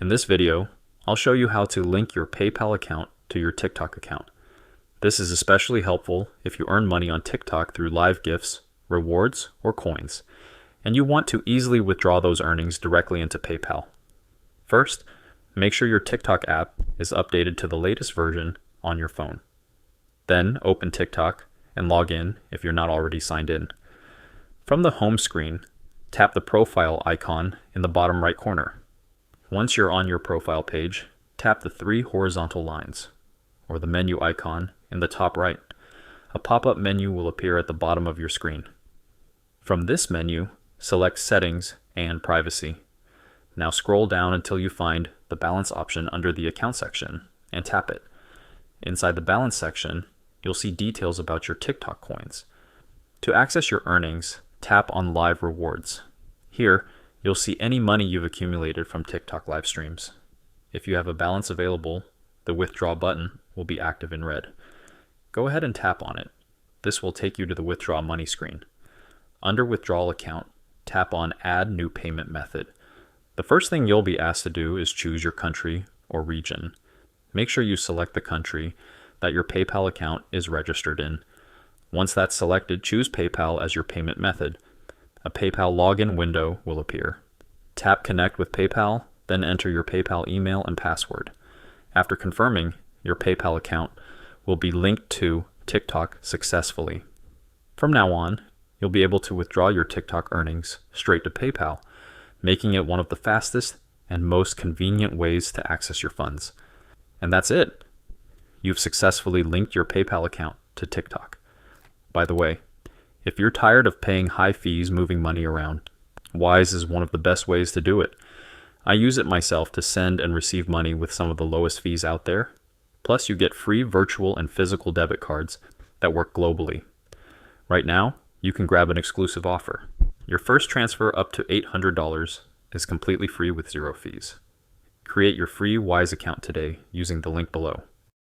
In this video, I'll show you how to link your PayPal account to your TikTok account. This is especially helpful if you earn money on TikTok through live gifts, rewards, or coins, and you want to easily withdraw those earnings directly into PayPal. First, make sure your TikTok app is updated to the latest version on your phone. Then open TikTok and log in if you're not already signed in. From the home screen, tap the profile icon in the bottom right corner. Once you're on your profile page, tap the three horizontal lines, or the menu icon in the top right. A pop-up menu will appear at the bottom of your screen. From this menu, select Settings and Privacy. Now scroll down until you find the Balance option under the Account section and tap it. Inside the Balance section, you'll see details about your TikTok coins. To access your earnings, tap on Live Rewards. Here, you'll see any money you've accumulated from TikTok live streams. If you have a balance available, the Withdraw button will be active in red. Go ahead and tap on it. This will take you to the Withdraw Money screen. Under Withdrawal Account, tap on Add New Payment Method. The first thing you'll be asked to do is choose your country or region. Make sure you select the country that your PayPal account is registered in. Once that's selected, choose PayPal as your payment method. A PayPal login window will appear. Tap Connect with PayPal, then enter your PayPal email and password. After confirming, your PayPal account will be linked to TikTok successfully. From now on, you'll be able to withdraw your TikTok earnings straight to PayPal, making it one of the fastest and most convenient ways to access your funds. And that's it. You've successfully linked your PayPal account to TikTok. By the way, if you're tired of paying high fees moving money around, Wise is one of the best ways to do it. I use it myself to send and receive money with some of the lowest fees out there. Plus, you get free virtual and physical debit cards that work globally. Right now, you can grab an exclusive offer. Your first transfer up to $800 is completely free with zero fees. Create your free Wise account today using the link below.